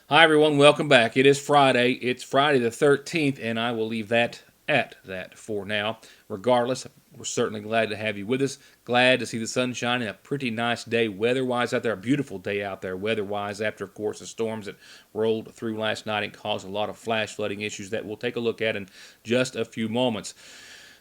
Hi, everyone. Welcome back. It is Friday. It's Friday the 13th, and I will leave that at that for now. Regardless, we're certainly glad to have you with us. Glad to see the sun shining. A pretty nice day weather-wise out there. A beautiful day out there weather-wise after, of course, the storms that rolled through last night and caused a lot of flash flooding issues that we'll take a look at in just a few moments.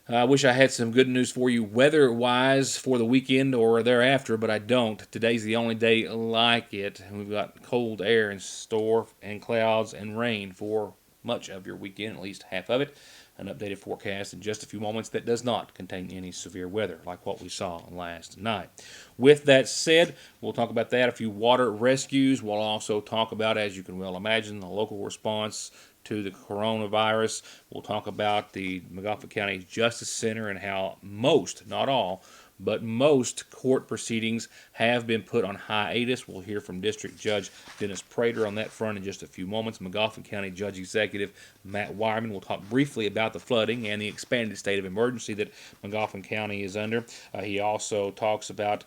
I wish I had some good news for you weather-wise for the weekend or thereafter, but I don't. Today's the only day like it. We've got cold air in store and clouds and rain for much of your weekend, at least half of it. An updated forecast in just a few moments that does not contain any severe weather like what we saw last night. With that said, we'll talk about that, a few water rescues. We'll also talk about, as you can well imagine, the local response to the coronavirus. We'll talk about the Mcafee County Justice Center and how most, not all, but most court proceedings have been put on hiatus. We'll hear from District Judge Dennis Prater on that front in just a few moments. Mcafee County Judge Executive Matt Wireman will talk briefly about the flooding and the expanded state of emergency that Mcafee County is under. He also talks about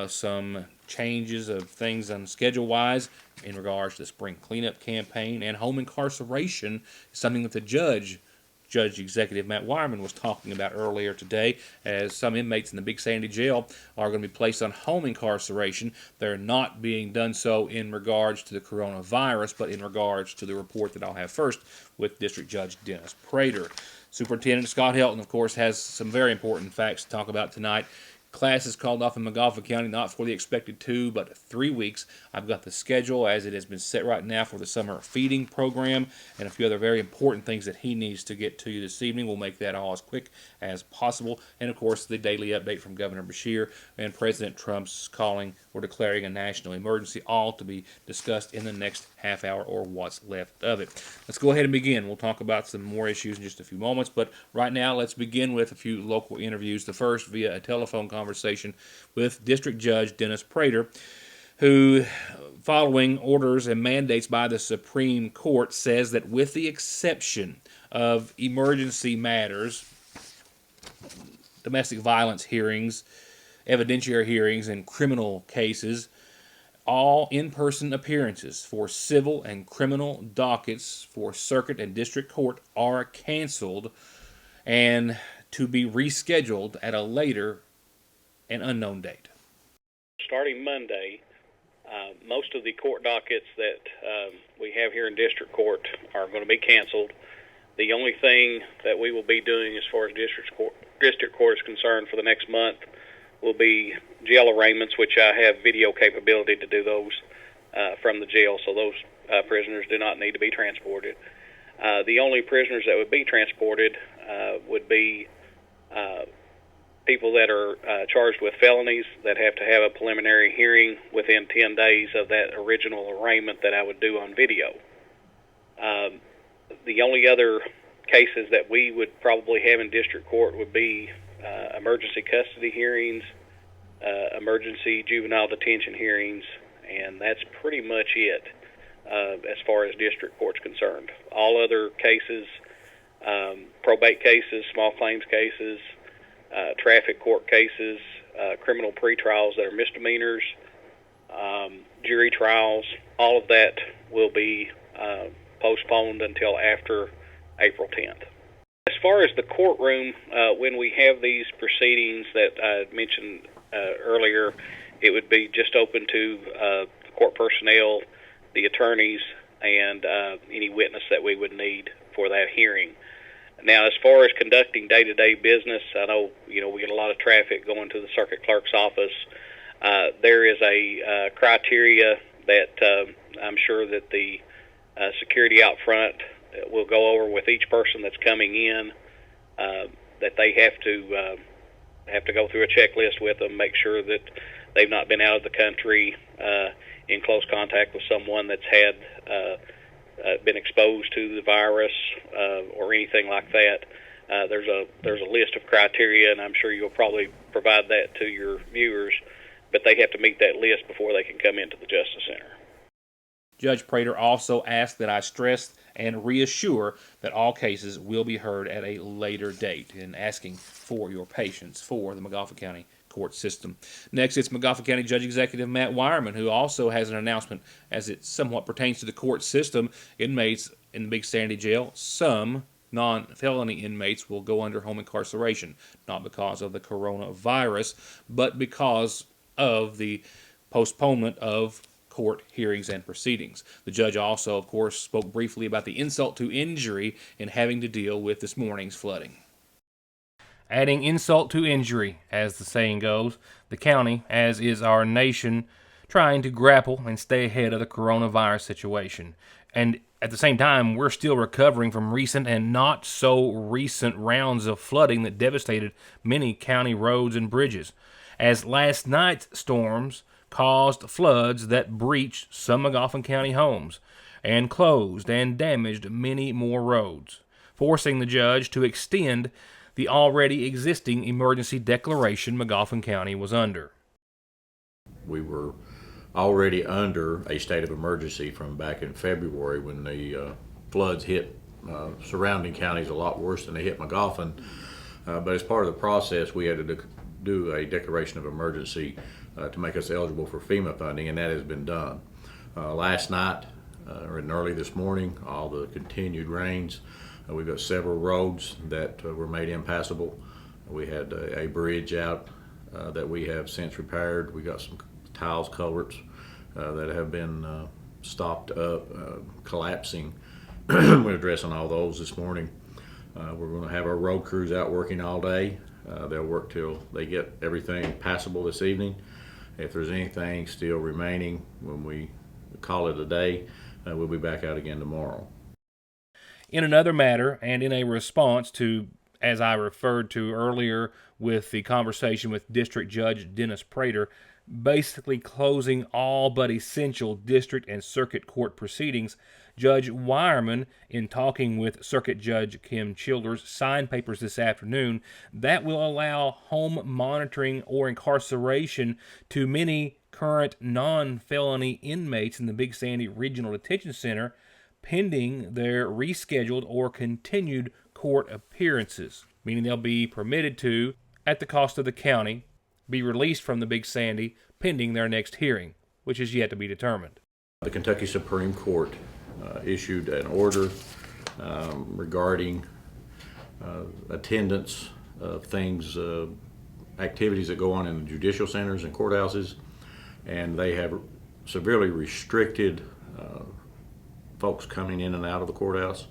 some changes of things on schedule-wise in regards to the spring cleanup campaign, and home incarceration is something that the Judge Executive Matt Wireman was talking about earlier today, as some inmates in the Big Sandy Jail are going to be placed on home incarceration. They're not being done so in regards to the coronavirus, but in regards to the report that I'll have first with District Judge Dennis Prater. Superintendent Scott Helton, of course, has some very important facts to talk about tonight. Classes called off in Mcafee County, not for the expected 2, but 3 weeks. I've got the schedule as it has been set right now for the summer feeding program and a few other very important things that he needs to get to you this evening. We'll make that all as quick as possible. And, of course, the daily update from Governor Beshear and President Trump's calling or declaring a national emergency, all to be discussed in the next half hour or what's left of it. Let's go ahead and begin. We'll talk about some more issues in just a few moments, but right now let's begin with a few local interviews. The first via a telephone conversation with District Judge Dennis Prater, who, following orders and mandates by the Supreme Court, says that with the exception of emergency matters, domestic violence hearings, evidentiary hearings, and criminal cases, all in-person appearances for civil and criminal dockets for circuit and district court are canceled and to be rescheduled at a later and unknown date. Starting Monday, most of the court dockets that we have here in district court are going to be canceled. The only thing that we will be doing as far as district court is concerned for the next month will be jail arraignments, which I have video capability to do those from the jail, so those prisoners do not need to be transported. The only prisoners that would be transported would be people that are charged with felonies that have to have a preliminary hearing within 10 days of that original arraignment that I would do on video. The only other cases that we would probably have in district court would be emergency custody hearings, emergency juvenile detention hearings, and that's pretty much it as far as district court's concerned. All other cases, probate cases, small claims cases, traffic court cases, criminal pretrials that are misdemeanors, jury trials, all of that will be postponed until after April 10th. As far as the courtroom, when we have these proceedings that I mentioned earlier, it would be just open to court personnel, the attorneys, and any witness that we would need for that hearing. Now, as far as conducting day-to-day business, I know we get a lot of traffic going to the circuit clerk's office. There is a criteria that I'm sure that the security out front will go over with each person that's coming in, that they have to go through a checklist with them, make sure that they've not been out of the country in close contact with someone that's had been exposed to the virus or anything like that. There's a list of criteria, and I'm sure you'll probably provide that to your viewers, but they have to meet that list before they can come into the Justice Center. Judge Prater also asked that I stress and reassure that all cases will be heard at a later date, and asking for your patience for the Mcafee County court system. Next, it's Mcafee County Judge Executive Matt Wireman, who also has an announcement as it somewhat pertains to the court system. Inmates in the Big Sandy Jail, some non-felony inmates will go under home incarceration, not because of the coronavirus, but because of the postponement of court hearings and proceedings. The judge also, of course, spoke briefly about the insult to injury in having to deal with this morning's flooding. Adding insult to injury, as the saying goes, the county, as is our nation, trying to grapple and stay ahead of the coronavirus situation. And at the same time, we're still recovering from recent and not so recent rounds of flooding that devastated many county roads and bridges, as last night's storms caused floods that breached some Mcafee County homes and closed and damaged many more roads, forcing the judge to extend the already existing emergency declaration Mcafee County was under. We were already under a state of emergency from back in February when the floods hit surrounding counties a lot worse than they hit Mcafee. But as part of the process, we had to do a declaration of emergency to make us eligible for FEMA funding, and that has been done. Last night and early this morning, all the continued rains, we've got several roads that were made impassable. We had a bridge out that we have since repaired. We got some tiles, culverts that have been stopped up, collapsing. We're addressing all those this morning. We're going to have our road crews out working all day. They'll work till they get everything passable this evening. If there's anything still remaining when we call it a day, we'll be back out again tomorrow. In another matter, and in a response to, as I referred to earlier with the conversation with District Judge Dennis Prater, basically closing all but essential district and circuit court proceedings, Judge Wireman, in talking with Circuit Judge Kim Childers, signed papers this afternoon that will allow home monitoring or incarceration to many current non-felony inmates in the Big Sandy Regional Detention Center, pending their rescheduled or continued court appearances, meaning they'll be permitted to, at the cost of the county, be released from the Big Sandy pending their next hearing, which is yet to be determined. The Kentucky Supreme Court issued an order regarding attendance of things, activities that go on in the judicial centers and courthouses, and they have severely restricted folks coming in and out of the courthouse,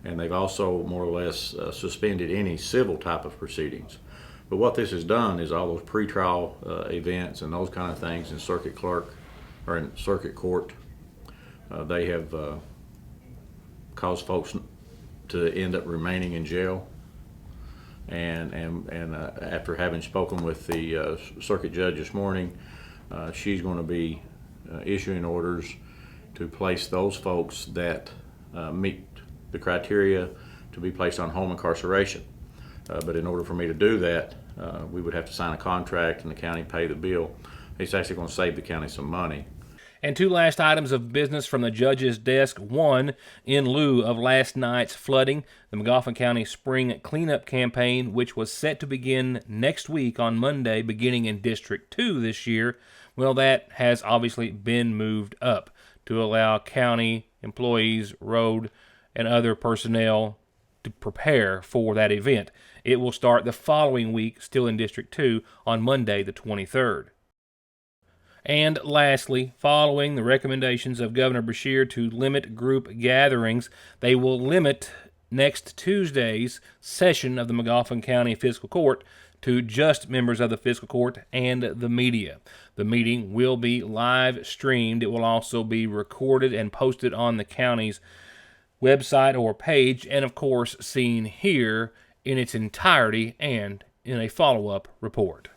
and they've also more or less suspended any civil type of proceedings. But what this has done is all those pretrial events and those kind of things in circuit clerk or in circuit court, they have caused folks to end up remaining in jail. And after having spoken with the circuit judge this morning, she's going to be issuing orders to place those folks that meet the criteria to be placed on home incarceration. But in order for me to do that, we would have to sign a contract and the county pay the bill. It's actually going to save the county some money. And two last items of business from the judge's desk. One, in lieu of last night's flooding, the Mcafee County Spring Cleanup Campaign, which was set to begin next week on Monday, beginning in District 2 this year, well, that has obviously been moved up to allow county employees, road, and other personnel to prepare for that event. It will start the following week, still in District 2, on Monday the 23rd. And lastly, following the recommendations of Governor Beshear to limit group gatherings, they will limit next Tuesday's session of the Mcafee County Fiscal Court to just members of the Fiscal Court and the media. The meeting will be live streamed. It will also be recorded and posted on the county's website or page, and of course seen here in its entirety and in a follow-up report.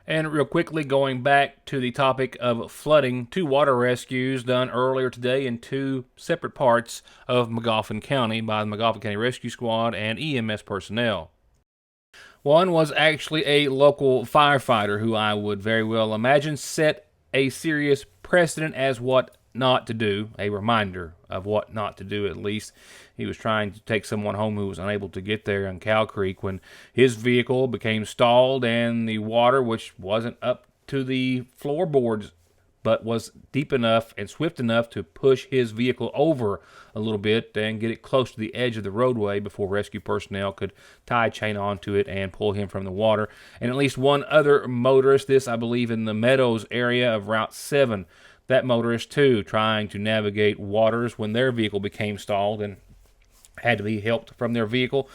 And real quickly, going back to the topic of flooding, 2 water rescues done earlier today in 2 separate parts of Mcafee County by the Mcafee County Rescue Squad and EMS personnel. One was actually a local firefighter who I would very well imagine set a serious precedent as what not to do, a reminder of what not to do at least. He was trying to take someone home who was unable to get there on Cow Creek when his vehicle became stalled and the water, which wasn't up to the floorboards but was deep enough and swift enough to push his vehicle over a little bit and get it close to the edge of the roadway before rescue personnel could tie a chain onto it and pull him from the water. And at least one other motorist, this I believe in the Meadows area of Route 7, that motorist too trying to navigate waters when their vehicle became stalled and had to be helped from their vehicle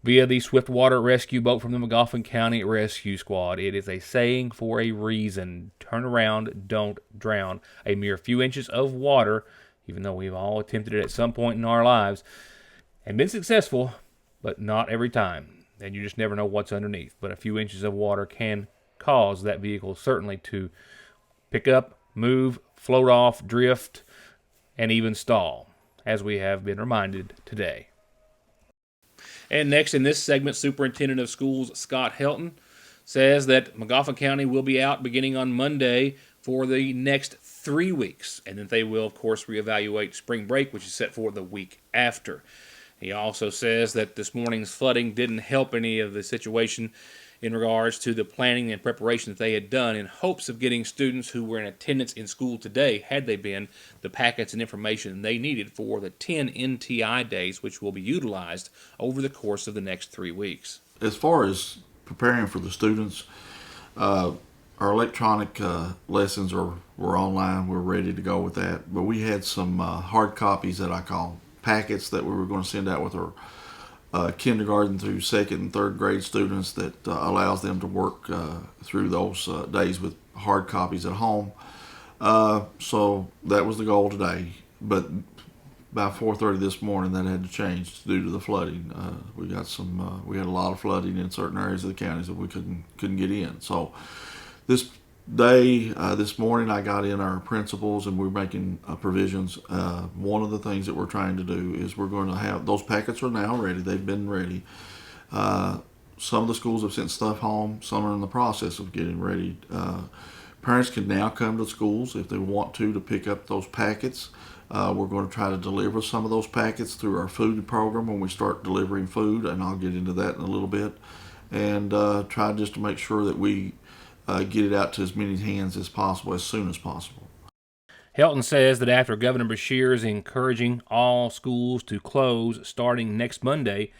via the swiftwater rescue boat from the Mcafee County Rescue Squad. It is a saying for a reason. Turn around, don't drown. A mere few inches of water, even though we've all attempted it at some point in our lives and been successful, but not every time. And you just never know what's underneath. But a few inches of water can cause that vehicle certainly to pick up, move, float off, drift, and even stall, as we have been reminded today. And next in this segment, Superintendent of Schools Scott Helton says that Mcafee County will be out beginning on Monday for the next 3 weeks, and that they will, of course, reevaluate spring break, which is set for the week after. He also says that this morning's flooding didn't help any of the situation in regards to the planning and preparation that they had done in hopes of getting students who were in attendance in school today, had they been, the packets and information they needed for the 10 NTI days, which will be utilized over the course of the next 3 weeks. As far as preparing for the students, our electronic lessons were online. We're ready to go with that. But we had some hard copies that I call packets that we were going to send out with our kindergarten through second and third grade students that allows them to work through those days with hard copies at home. So that was the goal today. But by 4:30 this morning, that had to change due to the flooding. We had a lot of flooding in certain areas of the counties that we couldn't get in. So this morning, I got in our principals and we're making provisions. One of the things that we're trying to do is we're going to have, those packets are now ready. They've been ready. Some of the schools have sent stuff home. Some are in the process of getting ready. Parents can now come to schools if they want to pick up those packets. We're going to try to deliver some of those packets through our food program when we start delivering food, and I'll get into that in a little bit. And try just to make sure that we get it out to as many hands as possible, as soon as possible. Helton says that after Governor Beshear is encouraging all schools to close starting next Monday,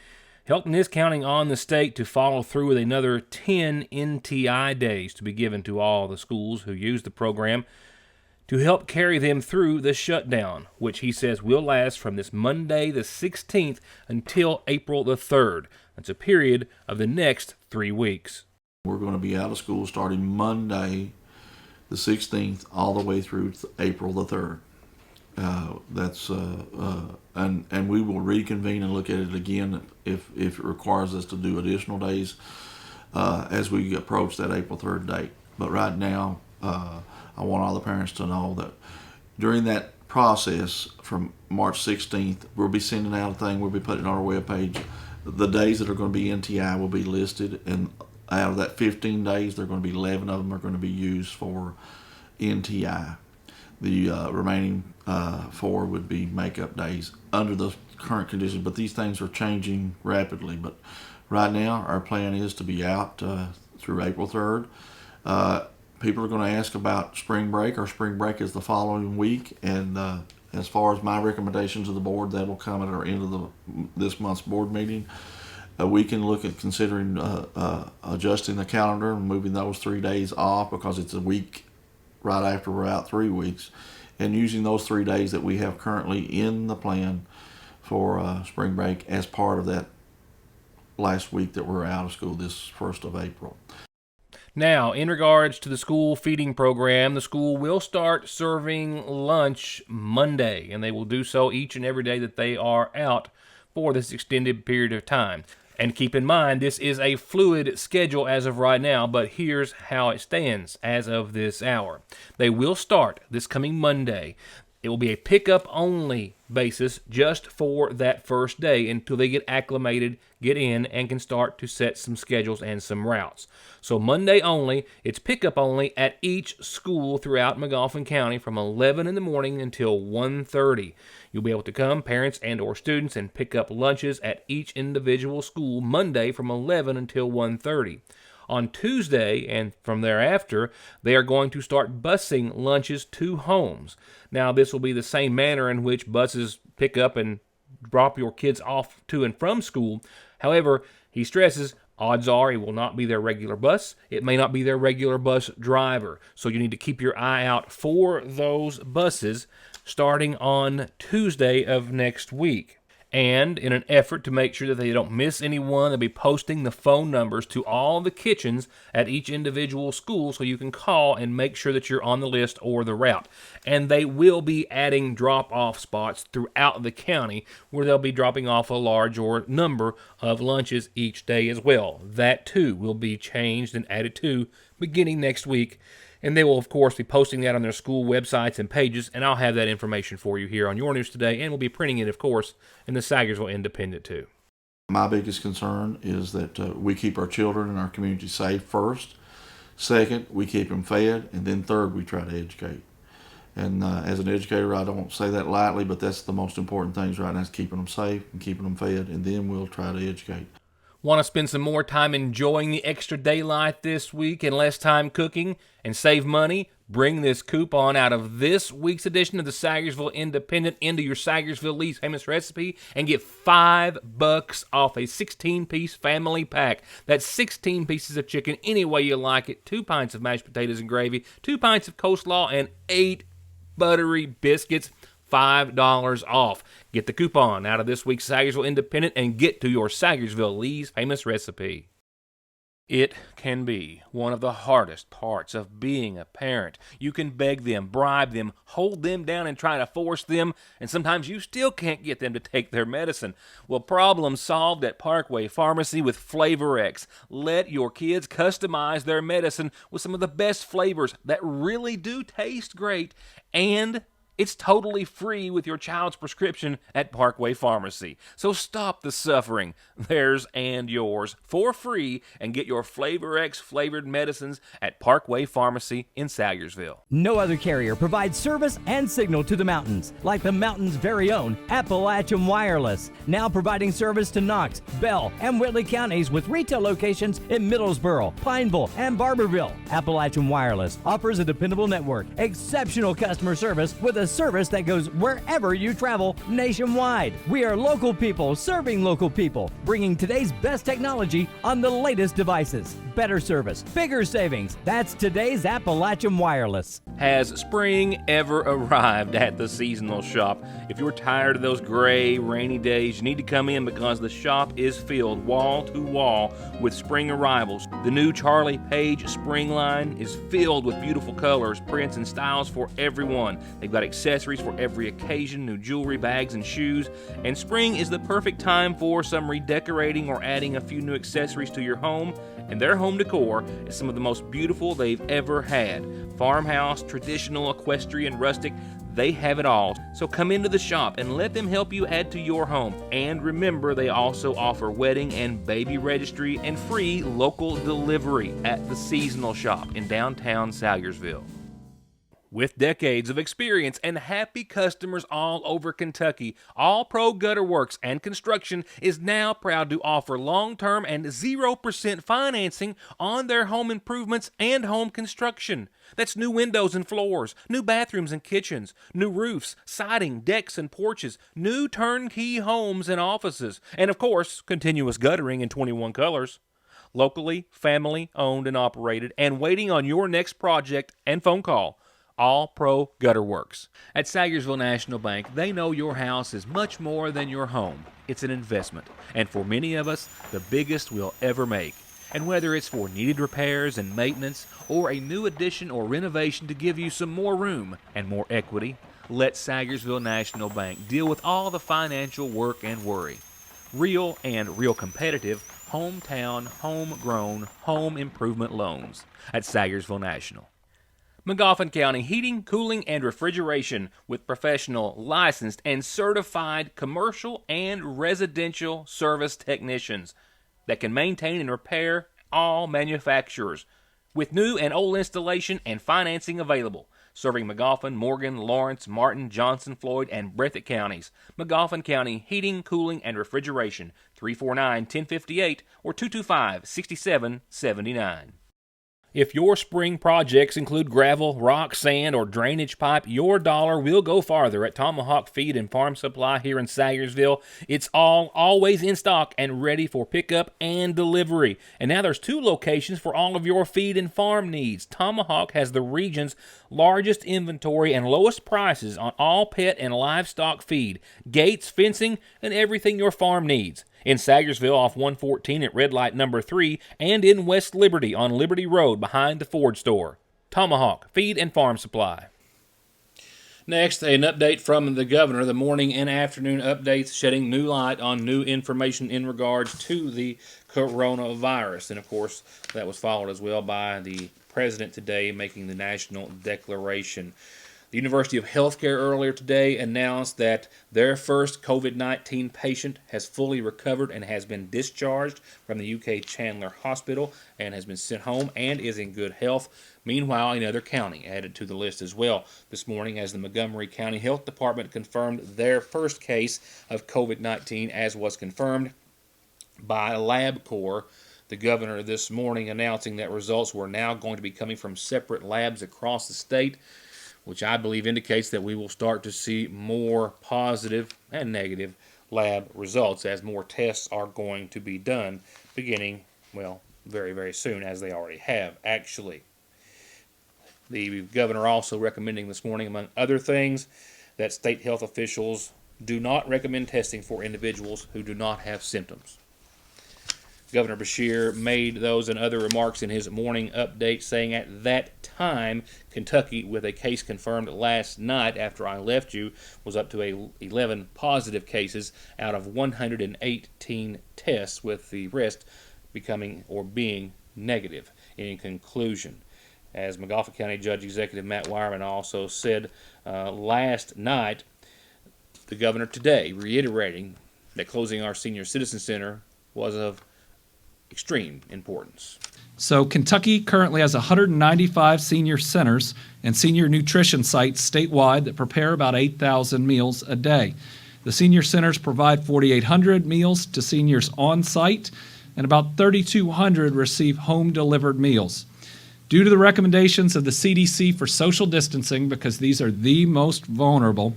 Helton is counting on the state to follow through with another 10 NTI days to be given to all the schools who use the program to help carry them through the shutdown, which he says will last from this Monday the 16th until April the 3rd. That's a period of the next 3 weeks. We're going to be out of school starting Monday the 16th all the way through to April the 3rd. And we will reconvene and look at it again if it requires us to do additional days as we approach that April 3rd date. But right now, I want all the parents to know that during that process from March 16th, we'll be sending out a thing. We'll be putting it on our webpage. The days that are going to be NTI will be listed, and out of that 15 days, there are going to be 11 of them are going to be used for NTI. The remaining 4 would be makeup days under the current conditions, but these things are changing rapidly. But right now, our plan is to be out through April 3rd. People are going to ask about spring break. Our spring break is the following week, and as far as my recommendation to the board, that will come at our end of this month's board meeting. We can look at considering adjusting the calendar and moving those 3 days off because it's a week right after we're out 3 weeks, and using those 3 days that we have currently in the plan for spring break as part of that last week that we're out of school, this 1st of April. Now, in regards to the school feeding program, the school will start serving lunch Monday, and they will do so each and every day that they are out for this extended period of time. And keep in mind, this is a fluid schedule as of right now, but here's how it stands as of this hour. They will start this coming Monday It will be a pickup-only basis just for that first day until they get acclimated, get in, and can start to set some schedules and some routes. So Monday only, it's pickup only at each school throughout Mcafee County from 11 in the morning until 1:30. You'll be able to come, parents and or students, and pick up lunches at each individual school Monday from 11 until 1:30. On Tuesday and from thereafter, they are going to start busing lunches to homes. Now, this will be the same manner in which buses pick up and drop your kids off to and from school. However, he stresses, odds are it will not be their regular bus. It may not be their regular bus driver. So you need to keep your eye out for those buses starting on Tuesday of next week. And in an effort to make sure that they don't miss anyone, they'll be posting the phone numbers to all the kitchens at each individual school so you can call and make sure that you're on the list or the route. And they will be adding drop-off spots throughout the county where they'll be dropping off a large or number of lunches each day as well. That too will be changed and added to beginning next week. And they will, of course, be posting that on their school websites and pages, and I'll have that information for you here on Your News Today, and we'll be printing it, of course, in the Sagersville Independent, too. My biggest concern is that we keep our children and our community safe first. Second, we keep them fed. And then third, we try to educate. And as an educator, I don't say that lightly, but that's the most important things right now is keeping them safe and keeping them fed, and then we'll try to educate. Want to spend some more time enjoying the extra daylight this week and less time cooking and save money? Bring this coupon out of this week's edition of the Sagersville Independent into your Sagersville Lee's Famous Recipe and get $5 off a 16-piece family pack. That's 16 pieces of chicken any way you like it, 2 pints of mashed potatoes and gravy, 2 pints of coleslaw, and 8 buttery biscuits. $5 off. Get the coupon out of this week's Sagersville Independent and get to your Sagersville Lee's Famous Recipe. It can be one of the hardest parts of being a parent. You can beg them, bribe them, hold them down and try to force them, and sometimes you still can't get them to take their medicine. Well, problem solved at Parkway Pharmacy with Flavor X. Let your kids customize their medicine with some of the best flavors that really do taste great, and it's totally free with your child's prescription at Parkway Pharmacy. So stop the suffering, theirs and yours, for free, and get your Flavor X flavored medicines at Parkway Pharmacy in Sagersville. No other carrier provides service and signal to the mountains like the mountain's very own Appalachian Wireless. Now providing service to Knox, Bell, and Whitley counties with retail locations in Middlesboro, Pineville, and Barberville. Appalachian Wireless offers a dependable network, exceptional customer service with a service that goes wherever you travel nationwide. We are local people serving local people, bringing today's best technology on the latest devices. Better service, bigger savings. That's today's Appalachian Wireless. Has spring ever arrived at the seasonal shop? If you're tired of those gray, rainy days, you need to come in because the shop is filled wall to wall with spring arrivals. The new Charlie Page spring line is filled with beautiful colors, prints, and styles for everyone. They've got accessories for every occasion, new jewelry, bags, and shoes. And spring is the perfect time for some redecorating or adding a few new accessories to your home. And their home decor is some of the most beautiful they've ever had. Farmhouse, traditional, equestrian, rustic, they have it all. So come into the shop and let them help you add to your home. And remember, they also offer wedding and baby registry and free local delivery at the seasonal shop in downtown Sagersville. With decades of experience and happy customers all over Kentucky, All Pro Gutter Works and Construction is now proud to offer long-term and 0% financing on their home improvements and home construction. That's new windows and floors, new bathrooms and kitchens, new roofs, siding, decks and porches, new turnkey homes and offices, and of course, continuous guttering in 21 colors. Locally, family-owned and operated, and waiting on your next project and phone call. All Pro Gutter Works. At Sagersville National Bank, they know your house is much more than your home. It's an investment, and for many of us, the biggest we'll ever make. And whether it's for needed repairs and maintenance, or a new addition or renovation to give you some more room and more equity, let Sagersville National Bank deal with all the financial work and worry. Real and real competitive, hometown, homegrown, home improvement loans at Sagersville National. Mcafee County Heating, Cooling, and Refrigeration with professional, licensed, and certified commercial and residential service technicians that can maintain and repair all manufacturers with new and old installation and financing available. Serving Mcafee, Morgan, Lawrence, Martin, Johnson, Floyd, and Breathitt counties. Mcafee County Heating, Cooling, and Refrigeration, 349-1058 or 225-6779. If your spring projects include gravel, rock, sand, or drainage pipe, your dollar will go farther at Tomahawk Feed and Farm Supply here in Sayersville. It's always in stock and ready for pickup and delivery. And now there's 2 locations for all of your feed and farm needs. Tomahawk has the region's largest inventory and lowest prices on all pet and livestock feed, gates, fencing, and everything your farm needs. In Sayersville off 114 at Red Light number 3, and in West Liberty on Liberty Road behind the Ford store. Tomahawk Feed and Farm Supply. Next, an update from the governor. The morning and afternoon updates shedding new light on new information in regards to the coronavirus. And of course, that was followed as well by the president today making the national declaration. The University of Healthcare earlier today announced that their first COVID-19 patient has fully recovered and has been discharged from the UK Chandler Hospital and has been sent home and is in good health. Meanwhile, another county added to the list as well this morning as the Montgomery County Health Department confirmed their first case of COVID-19, as was confirmed by LabCorp. The governor this morning announcing that results were now going to be coming from separate labs across the state, which I believe indicates that we will start to see more positive and negative lab results as more tests are going to be done beginning, well, very, very soon, as they already have, actually. The governor also recommending this morning, among other things, that state health officials do not recommend testing for individuals who do not have symptoms. Governor Beshear made those and other remarks in his morning update, saying at that time, Kentucky, with a case confirmed last night after I left you, was up to 11 positive cases out of 118 tests, with the rest becoming or being negative. In conclusion, as Mcafee County Judge Executive Matt Wireman also said last night, the governor today reiterating that closing our senior citizen center was of extreme importance. So Kentucky currently has 195 senior centers and senior nutrition sites statewide that prepare about 8,000 meals a day. The senior centers provide 4,800 meals to seniors on site, and about 3,200 receive home-delivered meals. Due to the recommendations of the CDC for social distancing, because these are the most vulnerable,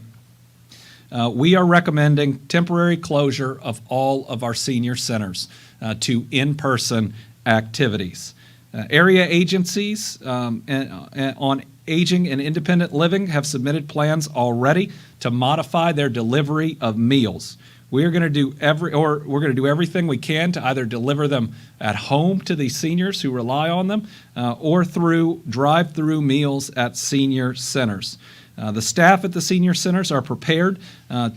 we are recommending temporary closure of all of our senior centers to in-person activities. Area agencies on aging and independent living have submitted plans already to modify their delivery of meals. We're going to do everything we can to either deliver them at home to these seniors who rely on them, or through drive-through meals at senior centers. The staff at the senior centers are prepared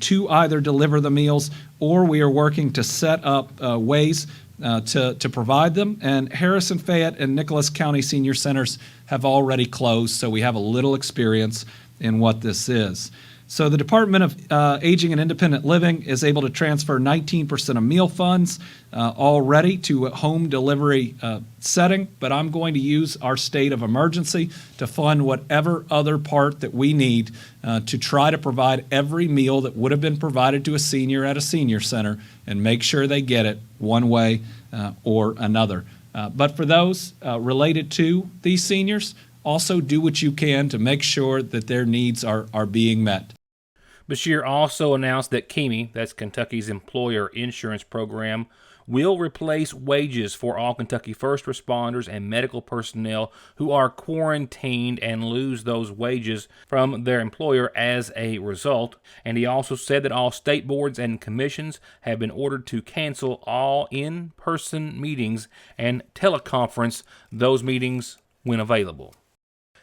to either deliver the meals, or we are working to set up ways to provide them. And Harrison, Fayette, and Nicholas County senior centers have already closed, so we have a little experience in what this is. So the Department of Aging and Independent Living is able to transfer 19% of meal funds already to a home delivery setting, but I'm going to use our state of emergency to fund whatever other part that we need to try to provide every meal that would have been provided to a senior at a senior center and make sure they get it one way or another. But for those related to these seniors, also do what you can to make sure that their needs are being met. Beshear also announced that KEME, that's Kentucky's employer insurance program, will replace wages for all Kentucky first responders and medical personnel who are quarantined and lose those wages from their employer as a result. And he also said that all state boards and commissions have been ordered to cancel all in-person meetings and teleconference those meetings when available.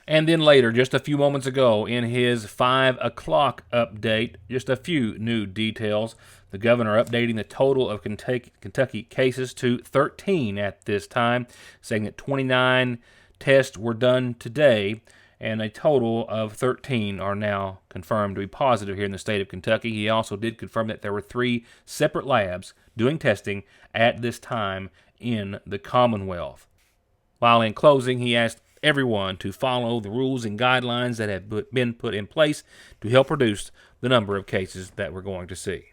And then later, just a few moments ago, in his 5 o'clock update, just a few new details. The governor updating the total of Kentucky cases to 13 at this time, saying that 29 tests were done today, and a total of 13 are now confirmed to be positive here in the state of Kentucky. He also did confirm that there were 3 separate labs doing testing at this time in the Commonwealth. While in closing, he asked everyone to follow the rules and guidelines that have been put in place to help reduce the number of cases that we're going to see.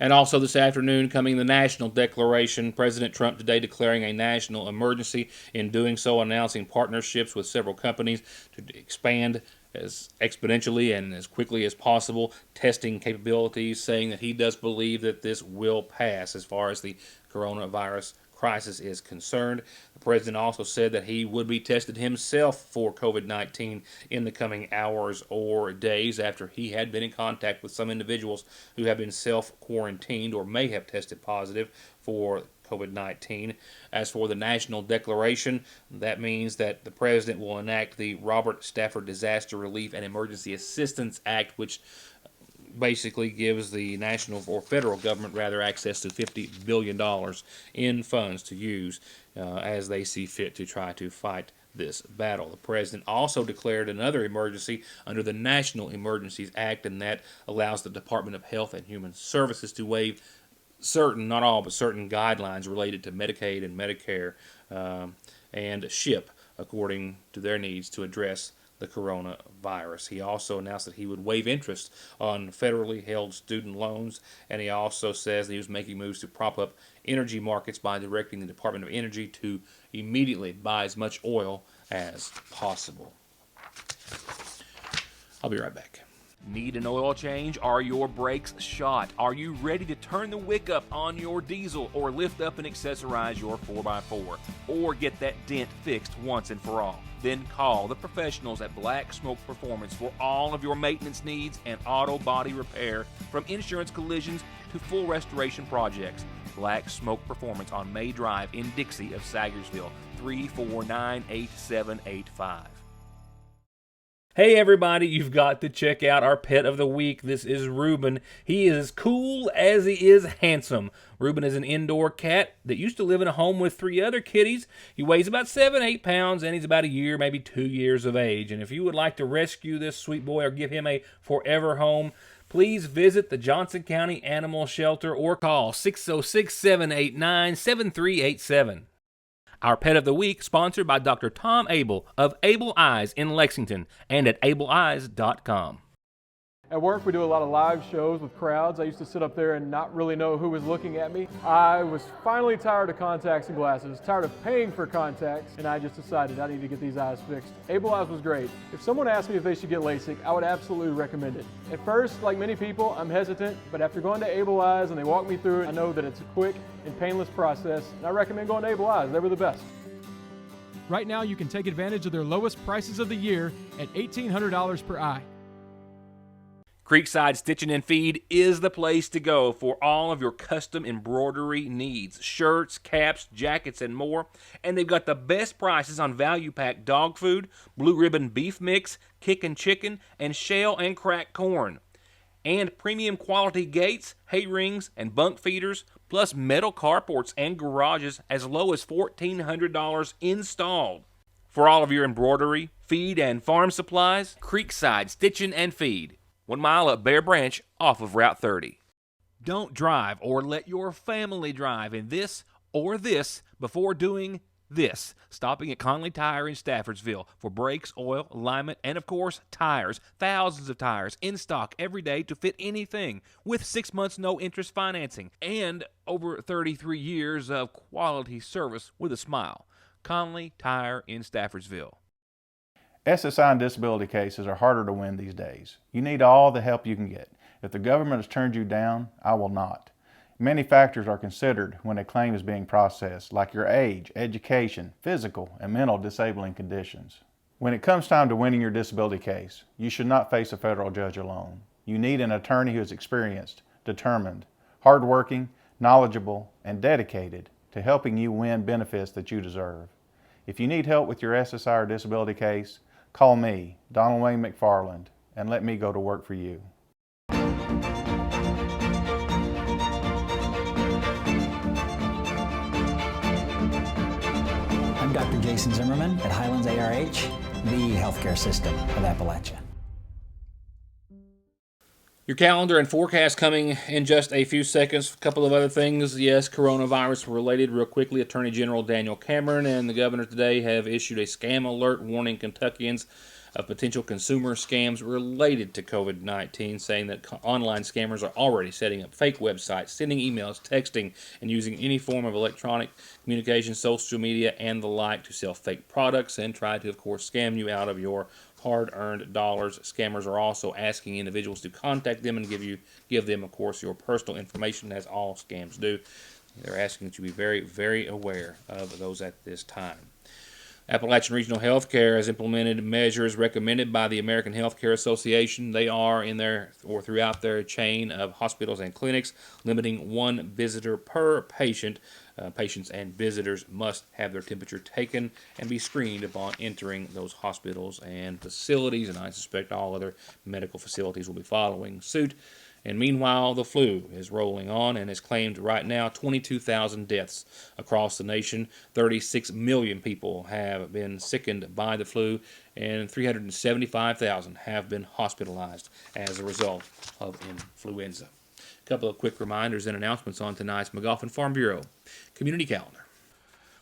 And also this afternoon, coming the national declaration, President Trump today declaring a national emergency. In doing so, announcing partnerships with several companies to expand as exponentially and as quickly as possible testing capabilities, saying that he does believe that this will pass as far as the coronavirus crisis is concerned. The president also said that he would be tested himself for COVID-19 in the coming hours or days after he had been in contact with some individuals who have been self-quarantined or may have tested positive for COVID-19. As for the national declaration, that means that the president will enact the Robert Stafford Disaster Relief and Emergency Assistance Act, which basically gives the national or federal government rather access to $50 billion in funds to use as they see fit to try to fight this battle. The president also declared another emergency under the National Emergencies Act, and that allows the Department of Health and Human Services to waive certain, not all, but certain guidelines related to Medicaid and Medicare and SHIP according to their needs to address the coronavirus. He also announced that he would waive interest on federally held student loans, and he also says that he was making moves to prop up energy markets by directing the Department of Energy to immediately buy as much oil as possible. I'll be right back. Need an oil change? Are your brakes shot? Are you ready to turn the wick up on your diesel or lift up and accessorize your 4x4? Or get that dent fixed once and for all? Then call the professionals at Black Smoke Performance for all of your maintenance needs and auto body repair, from insurance collisions to full restoration projects. Black Smoke Performance on May Drive in Dixie of Sagersville, 3498785. Hey everybody, you've got to check out our pet of the week. This is Reuben. He is as cool as he is handsome. Reuben is an indoor cat that used to live in a home with 3 other kitties. He weighs about 7-8 pounds, and he's about a year, maybe 2 years of age. And if you would like to rescue this sweet boy or give him a forever home, please visit the Johnson County Animal Shelter or call 606-789-7387. Our Pet of the Week, sponsored by Dr. Tom Abel of Able Eyes in Lexington and at ableeyes.com. At work, we do a lot of live shows with crowds. I used to sit up there and not really know who was looking at me. I was finally tired of contacts and glasses, tired of paying for contacts, and I just decided I need to get these eyes fixed. Able Eyes was great. If someone asked me if they should get LASIK, I would absolutely recommend it. At first, like many people, I'm hesitant, but after going to Able Eyes and they walk me through it, I know that it's a quick and painless process, and I recommend going to Able Eyes. They were the best. Right now, you can take advantage of their lowest prices of the year at $1,800 per eye. Creekside Stitching and Feed is the place to go for all of your custom embroidery needs. Shirts, caps, jackets, and more. And they've got the best prices on value-packed dog food, blue ribbon beef mix, kickin' chicken, and shell and cracked corn. And premium quality gates, hay rings, and bunk feeders, plus metal carports and garages as low as $1,400 installed. For all of your embroidery, feed, and farm supplies, Creekside Stitching and Feed. 1 mile up Bear Branch off of Route 30. Don't drive or let your family drive in this or this before doing this. Stopping at Conley Tire in Staffordsville for brakes, oil, alignment, and of course, tires. Thousands of tires in stock every day to fit anything with 6 months no interest financing and over 33 years of quality service with a smile. Conley Tire in Staffordsville. SSI and disability cases are harder to win these days. You need all the help you can get. If the government has turned you down, I will not. Many factors are considered when a claim is being processed, like your age, education, physical, and mental disabling conditions. When it comes time to winning your disability case, you should not face a federal judge alone. You need an attorney who is experienced, determined, hardworking, knowledgeable, and dedicated to helping you win benefits that you deserve. If you need help with your SSI or disability case, call me, Donald Wayne McFarland, and let me go to work for you. I'm Dr. Jason Zimmerman at Highlands ARH. the healthcare system of Appalachia. Your calendar and forecast coming in just a few seconds. A couple of other things. Yes, coronavirus related real quickly. Attorney General Daniel Cameron and the governor today have issued a scam alert warning Kentuckians of potential consumer scams related to COVID-19, saying that online scammers are already setting up fake websites, sending emails, texting, and using any form of electronic communication, social media, and the like to sell fake products and try to, of course, scam you out of your hard-earned dollars. Scammers are also asking individuals to contact them and give them, of course, your personal information, as all scams do. They're asking that you be very, very aware of those at this time. Appalachian Regional Healthcare has implemented measures recommended by the American Healthcare Association. They are in their or throughout their chain of hospitals and clinics, limiting one visitor per patient. Patients and visitors must have their temperature taken and be screened upon entering those hospitals and facilities, and I suspect all other medical facilities will be following suit. And meanwhile, the flu is rolling on and has claimed right now 22,000 deaths across the nation. 36 million people have been sickened by the flu, and 375,000 have been hospitalized as a result of influenza. A couple of quick reminders and announcements on tonight's Mcafee Farm Bureau Community Calendar.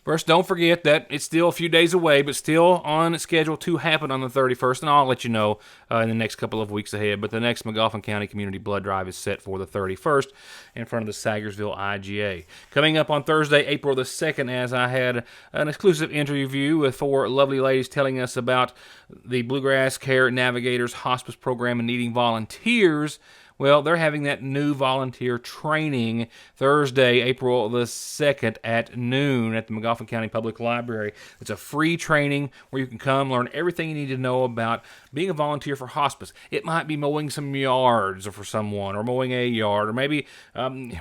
First, don't forget that it's still a few days away, but still on schedule to happen on the 31st, and I'll let you know in the next couple of weeks ahead. But the next Mcafee County Community Blood Drive is set for the 31st in front of the Sagersville IGA. Coming up on Thursday, April the 2nd, as I had an exclusive interview with 4 lovely ladies telling us about the Bluegrass Care Navigators Hospice Program and needing volunteers. Well, they're having that new volunteer training Thursday, April the 2nd at noon at the Mcafee County Public Library. It's a free training where you can come learn everything you need to know about being a volunteer for hospice. It might be mowing some yards for someone, or mowing a yard, or maybe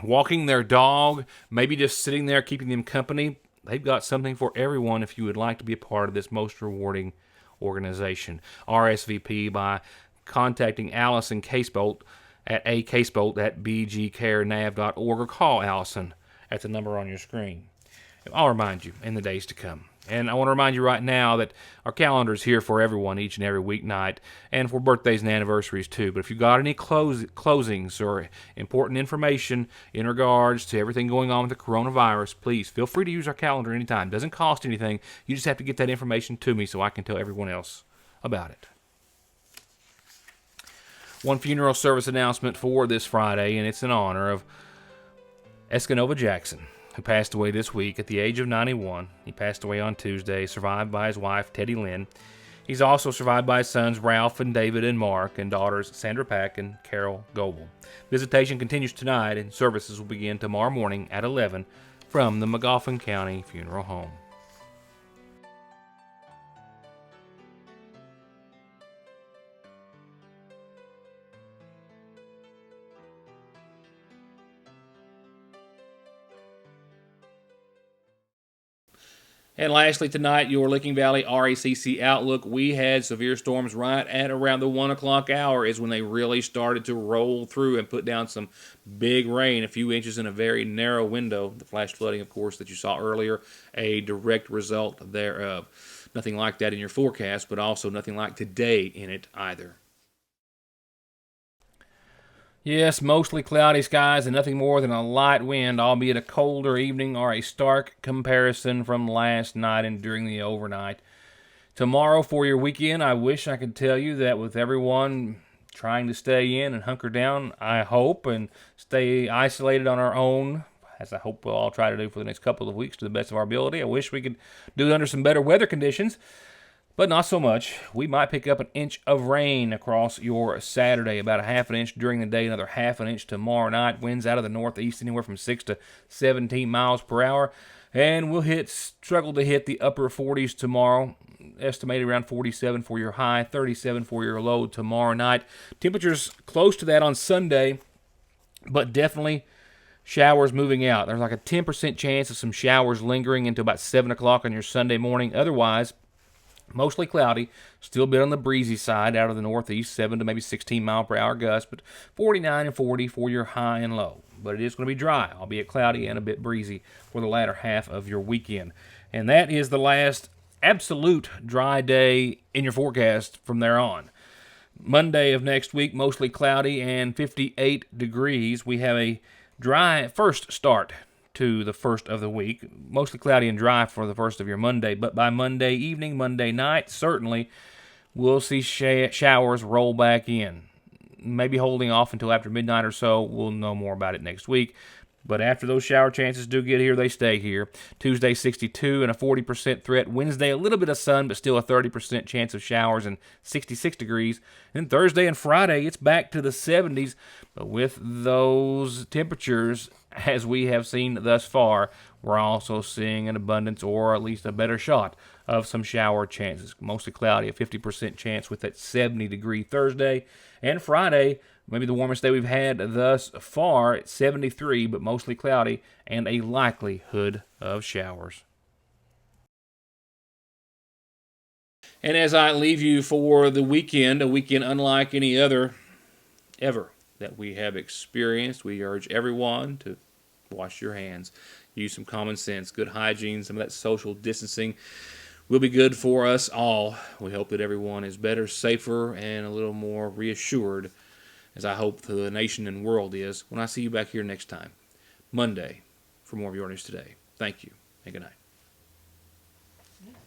walking their dog, maybe just sitting there keeping them company. They've got something for everyone if you would like to be a part of this most rewarding organization. RSVP by contacting Allison Casebolt at bgcarenav.org, or call Allison at the number on your screen. I'll remind you in the days to come. And I want to remind you right now that our calendar is here for everyone each and every weeknight, and for birthdays and anniversaries too. But if you've got any closings or important information in regards to everything going on with the coronavirus, please feel free to use our calendar anytime. It doesn't cost anything. You just have to get that information to me so I can tell everyone else about it. One funeral service announcement for this Friday, and it's in honor of Escanova Jackson, who passed away this week at the age of 91. He passed away on Tuesday, survived by his wife, Teddy Lynn. He's also survived by his sons, Ralph and David and Mark, and daughters, Sandra Pack and Carol Goebel. Visitation continues tonight, and services will begin tomorrow morning at 11 from the Mcafee County Funeral Home. And lastly tonight, your Licking Valley RACC Outlook. We had severe storms right at around the 1 o'clock hour is when they really started to roll through and put down some big rain, a few inches in a very narrow window. The flash flooding, of course, that you saw earlier, a direct result thereof. Nothing like that in your forecast, but also nothing like today in it either. Yes, mostly cloudy skies and nothing more than a light wind, albeit a colder evening or a stark comparison from last night and during the overnight. Tomorrow for your weekend, I wish I could tell you that with everyone trying to stay in and hunker down, I hope, and stay isolated on our own, as I hope we'll all try to do for the next couple of weeks to the best of our ability. I wish we could do it under some better weather conditions. But not so much. We might pick up an inch of rain across your Saturday, about a half an inch during the day, another half an inch tomorrow night. Winds out of the northeast anywhere from 6 to 17 miles per hour. And we'll struggle to hit the upper 40s tomorrow. Estimated around 47 for your high, 37 for your low tomorrow night. Temperatures close to that on Sunday, but definitely showers moving out. There's like a 10% chance of some showers lingering until about 7 o'clock on your Sunday morning. Otherwise, mostly cloudy, still a bit on the breezy side out of the northeast, 7 to maybe 16 mile per hour gusts, but 49 and 40 for your high and low. But it is going to be dry, albeit cloudy and a bit breezy for the latter half of your weekend. And that is the last absolute dry day in your forecast from there on. Monday of next week, mostly cloudy and 58 degrees. We have a dry first start to the first of the week. Mostly cloudy and dry for the first of your Monday, but by Monday evening, Monday night, certainly we'll see showers roll back in. Maybe holding off until after midnight or so. We'll know more about it next week. But after those shower chances do get here, they stay here. Tuesday, 62 and a 40% threat. Wednesday, a little bit of sun, but still a 30% chance of showers and 66 degrees. And Thursday and Friday, it's back to the 70s. But with those temperatures, as we have seen thus far, we're also seeing an abundance, or at least a better shot, of some shower chances. Mostly cloudy, a 50% chance with that 70-degree Thursday. And Friday, maybe the warmest day we've had thus far, at 73, but mostly cloudy, and a likelihood of showers. And as I leave you for the weekend, a weekend unlike any other ever that we have experienced, we urge everyone to wash your hands, use some common sense, good hygiene, some of that social distancing will be good for us all. We hope that everyone is better, safer, and a little more reassured, as I hope the nation and world is, when I see you back here next time, Monday, for more of Your News Today. Thank you, and good night.